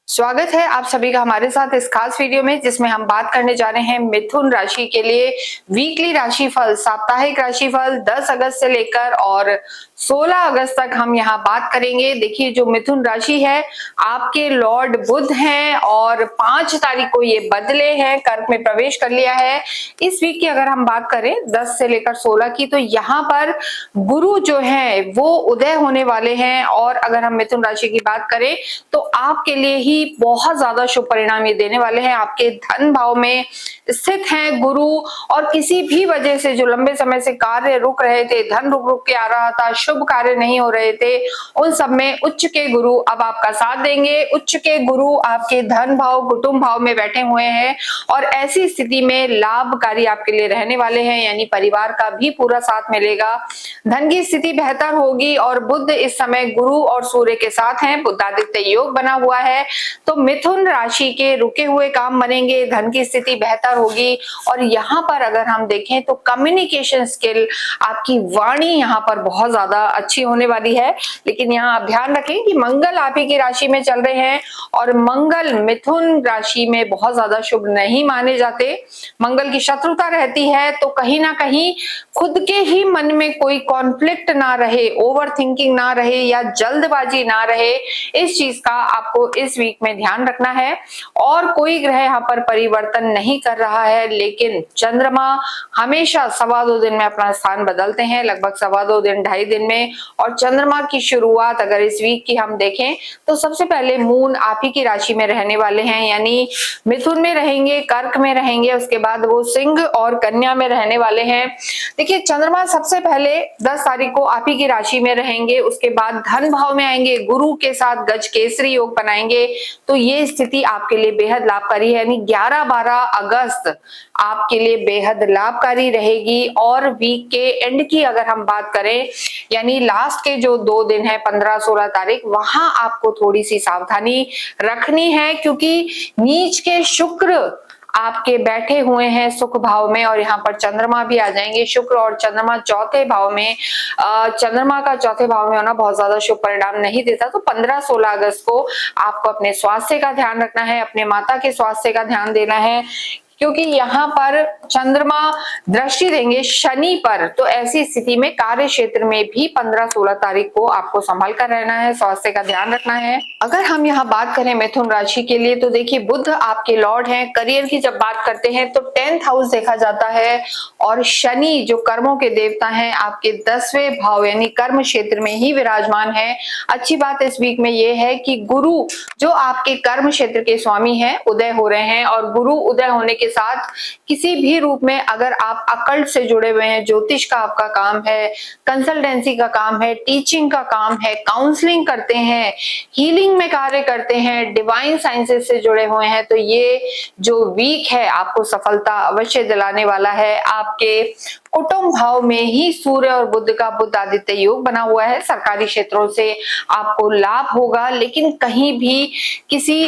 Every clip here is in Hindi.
स्वागत है आप सभी का हमारे साथ इस खास वीडियो में, जिसमें हम बात करने जा रहे हैं मिथुन राशि के लिए वीकली राशिफल, साप्ताहिक राशिफल 10 अगस्त से लेकर और 16 अगस्त तक हम यहाँ बात करेंगे। देखिए, जो मिथुन राशि है आपके लॉर्ड बुध हैं और 5 तारीख को ये बदले हैं, कर्क में प्रवेश कर लिया है। इस वीक की अगर हम बात करें 10 से लेकर 16 की, तो यहाँ पर गुरु जो है वो उदय होने वाले हैं। और अगर हम मिथुन राशि की बात करें तो आपके लिए ही बहुत ज्यादा शुभ परिणाम ये देने वाले हैं। आपके धन भाव में स्थित हैं गुरु, और किसी भी वजह से जो लंबे समय से कार्य रुक रहे थे, धन रुक रुक के आ रहा था, शुभ कार्य नहीं हो रहे थे, उन सब में उच्च के गुरु अब आपका साथ देंगे। उच्च के गुरु आपके धन भाव, कुटुंब भाव में बैठे हुए हैं और ऐसी स्थिति में लाभकारी आपके लिए रहने वाले हैं, यानी परिवार का भी पूरा साथ मिलेगा। धन की स्थिति बेहतर होगी और बुध इस समय गुरु और सूर्य के साथ हैं, बुधादित्य योग बना हुआ है। तो मिथुन राशि के रुके हुए काम बनेंगे, धन की स्थिति बेहतर होगी। और यहाँ पर अगर हम देखें तो कम्युनिकेशन स्किल, आपकी वाणी यहाँ पर बहुत ज्यादा अच्छी होने वाली है। लेकिन यहाँ आप ध्यान रखें कि मंगल आप ही की राशि में चल रहे हैं और मंगल मिथुन राशि में बहुत ज्यादा शुभ नहीं माने जाते। मंगल की शत्रुता रहती है, तो कहीं ना कहीं खुद के ही मन में कोई कॉन्फ्लिक्ट ना रहे, ओवर थिंकिंग ना रहे या जल्दबाजी ना रहे, इस चीज का आपको इस वीक में ध्यान रखना है। और कोई ग्रह यहाँ पर परिवर्तन नहीं कर रहा है, लेकिन चंद्रमा हमेशा 2.25 दिन में अपना स्थान बदलते हैं, लगभग 2.25 दिन 2.5 दिन में। और चंद्रमा की शुरुआत अगर इस वीक की हम देखें तो सबसे पहले मून आप ही की राशि में रहने वाले हैं, यानी मिथुन में रहेंगे, कर्क में रहेंगे, उसके बाद वो सिंह और कन्या में रहने वाले हैं। देखिए, चंद्रमा सबसे पहले 10 तारीख को आप ही की राशि में रहेंगे, उसके बाद धन भाव में आएंगे, गुरु के साथ गज केसरी योग बनाएंगे। तो ये स्थिति आपके लिए बेहद लाभकारी है, यानी 11-12 अगस्त आपके लिए बेहद लाभकारी रहेगी। और वीक के एंड की अगर हम बात करें, यानी लास्ट के जो 2 दिन है 15-16 तारीख, वहां आपको थोड़ी सी सावधानी रखनी है, क्योंकि नीच के शुक्र आपके बैठे हुए हैं सुख भाव में और यहाँ पर चंद्रमा भी आ जाएंगे। शुक्र और चंद्रमा चौथे भाव में, चंद्रमा का चौथे भाव में होना बहुत ज्यादा शुभ परिणाम नहीं देता। तो 15-16 अगस्त को आपको अपने स्वास्थ्य का ध्यान रखना है, अपने माता के स्वास्थ्य का ध्यान देना है, क्योंकि यहाँ पर चंद्रमा दृष्टि देंगे शनि पर। तो ऐसी स्थिति में कार्य क्षेत्र में भी 15-16 तारीख को आपको संभाल कर रहना है, स्वास्थ्य का ध्यान रखना है। अगर हम यहाँ बात करें मिथुन राशि के लिए, तो देखिए बुध आपके लॉर्ड हैं। करियर की जब बात करते हैं तो 10th हाउस देखा जाता है, और शनि जो कर्मों के देवता हैं आपके 10वें भाव यानी कर्म क्षेत्र में ही विराजमान है। अच्छी बात इस वीक में ये है कि गुरु जो आपके कर्म क्षेत्र के स्वामी हैं उदय हो रहे हैं, और गुरु उदय होने के साथ किसी भी रूप में अगर आप अकल्ट से जुड़े हुए हैं, ज्योतिष का आपका काम है, कंसल्टेंसी का काम है, टीचिंग का काम है, काउंसलिंग करते हैं, हीलिंग में कार्य करते हैं, डिवाइन साइंसेस से जुड़े हुए हैं, तो ये जो वीक है आपको सफलता अवश्य दिलाने वाला है। आपके कुटुंब भाव में ही सूर्य और बुध का बुधादित्य योग बना हुआ है। सरकारी क्षेत्रों से आपको लाभ होगा, लेकिन कहीं भी किसी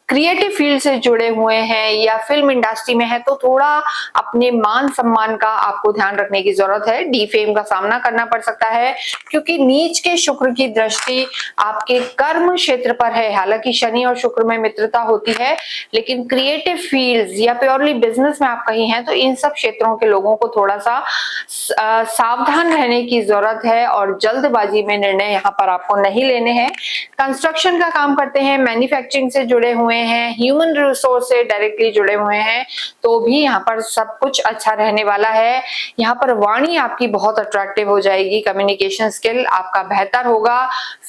क्रिएटिव फील्ड से जुड़े हुए हैं या फिल्म इंडस्ट्री में है तो थोड़ा अपने मान सम्मान का आपको ध्यान रखने की जरूरत है। डीफेम का सामना करना पड़ सकता है, क्योंकि नीच के शुक्र की दृष्टि आपके कर्म क्षेत्र पर है। हालांकि शनि और शुक्र में मित्रता होती है, लेकिन क्रिएटिव फील्ड्स या प्योरली बिजनेस में आप कहीं हैं तो इन सब क्षेत्रों के लोगों को थोड़ा सा सावधान रहने की जरूरत है, और जल्दबाजी में निर्णय यहाँ पर आपको नहीं लेने हैं। कंस्ट्रक्शन का काम करते हैं, मैन्युफैक्चरिंग से जुड़े हुए हैं, ह्यूमन रिसोर्स से डायरेक्टली जुड़े हुए हैं, तो भी यहाँ पर सब कुछ अच्छा रहने वाला है। यहाँ पर वाणी आपकी बहुत अट्रैक्टिव हो जाएगी, कम्युनिकेशन स्किल आपका बेहतर होगा,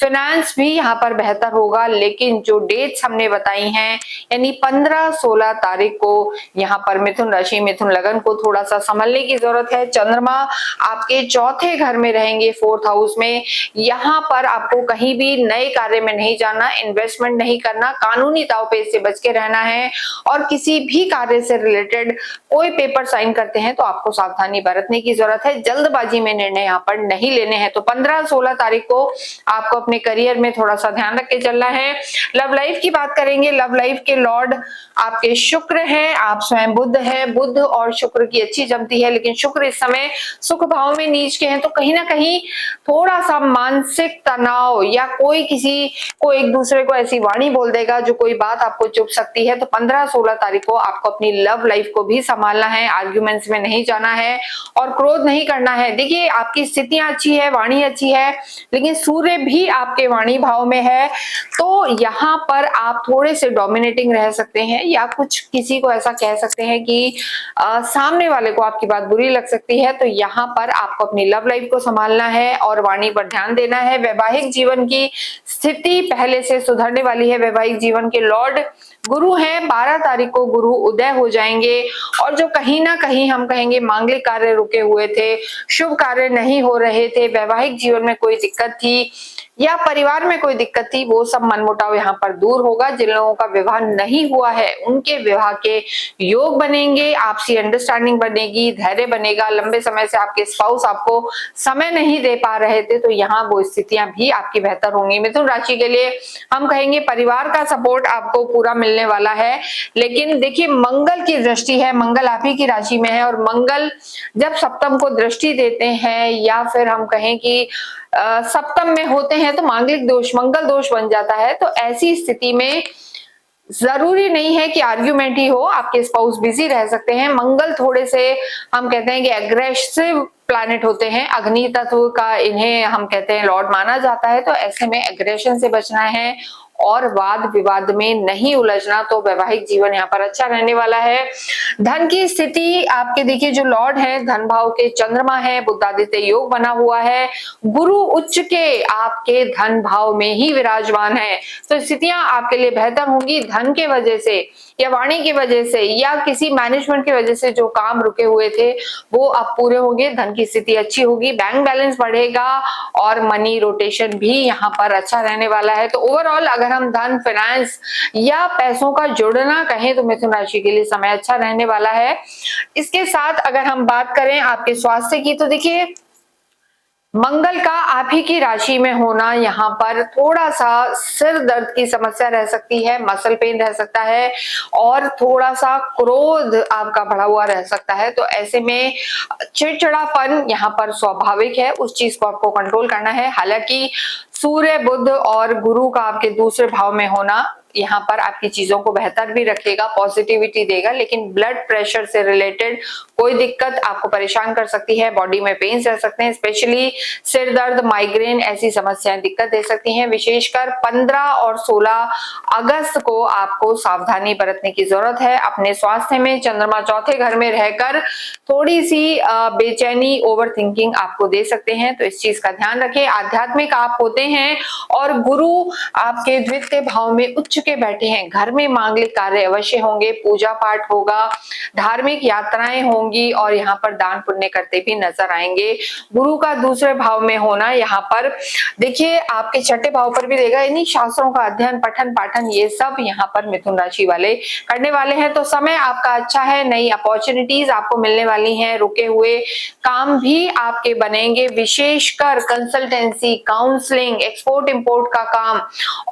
फाइनेंस भी यहाँ पर बेहतर होगा। लेकिन जो डेट्स हमने बताई हैं, यानी 15-16 तारीख को यहाँ पर मिथुन राशि, मिथुन लगन को थोड़ा सा संभलने की जरूरत है। चंद्रमा आपके चौथे घर में रहेंगे, 4th हाउस में। यहाँ पर आपको कहीं भी नए कार्य में नहीं जाना, इन्वेस्टमेंट नहीं करना, कानूनी दाव पे इससे बच के रहना है। और किसी भी कार्य से रिलेटेड कोई पेपर साइन करते हैं तो आपको सावधानी बरतने की जरूरत है, जल्दबाजी में निर्णय यहाँ पर नहीं लेने हैं। तो 15-16 तारीख को आपको अपने करियर में थोड़ा सा ध्यान रख के चलना है। लव लाइफ की बात करेंगे, लव लाइफ के लॉर्ड आपके शुक्र हैं, आप स्वयं बुध है। बुध और शुक्र की अच्छी जमती है, लेकिन शुक्र इस समय सुख भाव में नीच के हैं, तो कहीं ना कहीं थोड़ा सा मानसिक तनाव या कोई किसी को एक दूसरे को ऐसी वाणी बोल देगा जो कोई बात आपको चुभ सकती है। तो 15-16 तारीख को आपको अपनी लव लाइफ को भी संभालना है, आर्ग्यूमेंट्स में नहीं जाना है और क्रोध नहीं करना है। देखिए आपकी स्थितियां अच्छी है, वाणी अच्छी है, लेकिन सूर्य भी आपके वाणी भाव में है, तो यहाँ पर आप थोड़े से डोमिनेटिंग रह सकते हैं या कुछ किसी को ऐसा कह सकते हैं कि सामने वाले को आपकी बात बुरी लग सकती है। तो यहाँ पर आपको अपनी लव लाइफ को संभालना है और वाणी पर ध्यान देना है। वैवाहिक जीवन की स्थिति पहले से सुधरने वाली है। वैवाहिक जीवन के लॉर्ड गुरु हैं, 12 तारीख को गुरु उदय हो जाएंगे और जो कहीं ना कहीं हम कहेंगे मांगलिक कार्य रुके हुए थे, शुभ कार्य नहीं हो रहे थे, वैवाहिक जीवन में कोई दिक्कत थी या परिवार में कोई दिक्कत थी, वो सब मनमुटाव यहाँ पर दूर होगा। जिन लोगों का विवाह नहीं हुआ है उनके विवाह के योग बनेंगे, आपसी अंडरस्टैंडिंग बनेगी, धैर्य बनेगा। लंबे समय से आपके स्पाउस आपको समय नहीं दे पा रहे थे, तो यहाँ वो स्थितियां भी आपकी बेहतर होंगी। मिथुन राशि के लिए हम कहेंगे परिवार का सपोर्ट आपको पूरा मिलने वाला है, लेकिन देखिए मंगल की दृष्टि है, मंगल आप ही की राशि में है और मंगल जब सप्तम को दृष्टि देते हैं या फिर हम कहें कि सप्तम में होते हैं तो मांगलिक दोष, मंगल दोष बन जाता है। तो ऐसी स्थिति में जरूरी नहीं है कि आर्ग्यूमेंट ही हो, आपके स्पाउस बिजी रह सकते हैं। मंगल थोड़े से हम कहते हैं कि एग्रेसिव प्लैनेट होते हैं, अग्नि तत्व का इन्हें हम कहते हैं लॉर्ड माना जाता है, तो ऐसे में एग्रेशन से बचना है और वाद विवाद में नहीं उलझना। तो वैवाहिक जीवन यहाँ पर अच्छा रहने वाला है। धन की स्थिति आपके देखिए जो लॉर्ड है धन भाव के चंद्रमा है, बुधादित्य योग बना हुआ है, गुरु उच्च के आपके धन भाव में ही विराजमान है, तो स्थितियां आपके लिए बेहतर होंगी। धन के वजह से या वाणी की वजह से या किसी मैनेजमेंट की वजह से जो काम रुके हुए थे वो अब पूरे होंगे, धन की स्थिति अच्छी होगी, बैंक बैलेंस बढ़ेगा और मनी रोटेशन भी यहाँ पर अच्छा रहने वाला है। तो ओवरऑल अगर हम धन, फाइनेंस या पैसों का जुड़ना कहें तो मिथुन राशि के लिए समय अच्छा रहने वाला है। इसके साथ अगर हम बात करें आपके स्वास्थ्य की, तो देखिए मंगल का आप ही की राशि में होना यहाँ पर थोड़ा सा सिर दर्द की समस्या रह सकती है, मसल पेन रह सकता है और थोड़ा सा क्रोध आपका बढ़ा हुआ रह सकता है। तो ऐसे में चिड़चिड़ापन यहाँ पर स्वाभाविक है, उस चीज को आपको कंट्रोल करना है। हालांकि सूर्य, बुध और गुरु का आपके दूसरे भाव में होना यहाँ पर आपकी चीजों को बेहतर भी रखेगा, पॉजिटिविटी देगा, लेकिन ब्लड प्रेशर से रिलेटेड कोई दिक्कत आपको परेशान कर सकती है। बॉडी में पेन्स रह सकते हैं, स्पेशली सिर दर्द, माइग्रेन ऐसी समस्याएं दिक्कत दे सकती हैं। विशेषकर 15 और 16 अगस्त को आपको सावधानी बरतने की जरूरत है। अपने स्वास्थ्य में चंद्रमा चौथे घर में रहकर थोड़ी सी बेचैनी, ओवर थिंकिंग आपको दे सकते हैं, तो इस चीज का ध्यान रखें। आध्यात्मिक आप होते हैं और गुरु आपके द्वितीय भाव में उच्च के बैठे हैं, घर में मांगलिक कार्य अवश्य होंगे, पूजा पाठ होगा, धार्मिक यात्राएं होंगी और यहाँ पर दान पुण्य करते भी नजर आएंगे। गुरु का दूसरे भाव में होना यहाँ पर देखिए आपके छठे भाव पर भी देगा, यानी शास्त्रों का अध्ययन, पठन पाठन ये सब यहाँ पर मिथुन राशि वाले करने वाले हैं। तो समय आपका अच्छा है, नई अपॉर्चुनिटीज आपको मिलने वाली हैं, रुके हुए काम भी आपके बनेंगे, विशेषकर कंसल्टेंसी, काउंसलिंग, एक्सपोर्ट इंपोर्ट का काम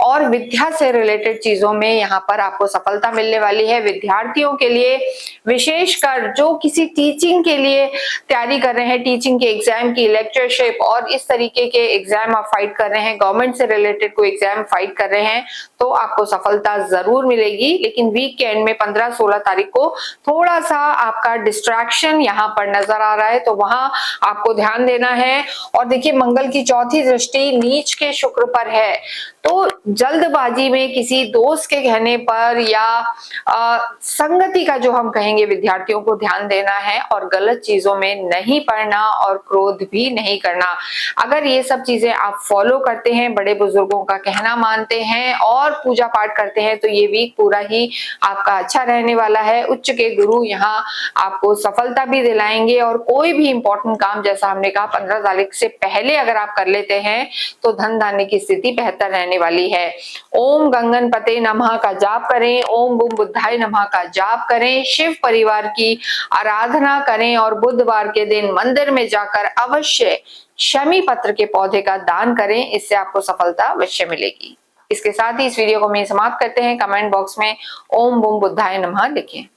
और विद्या से रिलेटेड चीजों में यहाँ पर आपको सफलता मिलने वाली है। विद्यार्थियों के लिए विशेषकर जो किसी टीचिंग के लिए तैयारी कर रहे हैं, टीचिंग के एग्जाम की, लेक्चरशिप और इस तरीके के एग्जाम आप फाइट कर रहे हैं, गवर्नमेंट से रिलेटेड कोई एग्जाम फाइट कर रहे हैं, तो आपको सफलता जरूर मिलेगी। लेकिन वीक के एंड में 15-16 तारीख को थोड़ा सा आपका डिस्ट्रैक्शन यहाँ पर नजर आ रहा है, तो वहां आपको ध्यान देना है। और देखिए मंगल की चौथी दृष्टि नीच के शुक्र पर है, तो जल्दबाजी में किसी दोस्त के कहने पर या संगति का जो हम कहेंगे विद्यार्थियों को ध्यान देना है और गलत चीजों में नहीं पड़ना और क्रोध भी नहीं करना। अगर ये सब चीजें आप फॉलो करते हैं, बड़े बुजुर्गों का कहना मानते हैं और पूजा पाठ करते हैं, तो ये वीक पूरा ही आपका अच्छा रहने वाला है। उच्च के गुरु यहाँ आपको सफलता भी दिलाएंगे और कोई भी इंपॉर्टेंट काम, जैसा हमने कहा 15 तारीख से पहले अगर आप कर लेते हैं तो धन धान्य की स्थिति बेहतर रहने रहने वाली है। ओम गंगनपते नमः का जाप करें, ओम बुम बुद्धाय नमः का जाप करें, शिव परिवार की आराधना करें और बुधवार के दिन मंदिर में जाकर अवश्य शमी पत्र के पौधे का दान करें। इससे आपको सफलता अवश्य मिलेगी। इसके साथ ही इस वीडियो को हम समाप्त करते हैं। कमेंट बॉक्स में ओम बुम बुद्धाय नमः लिखें।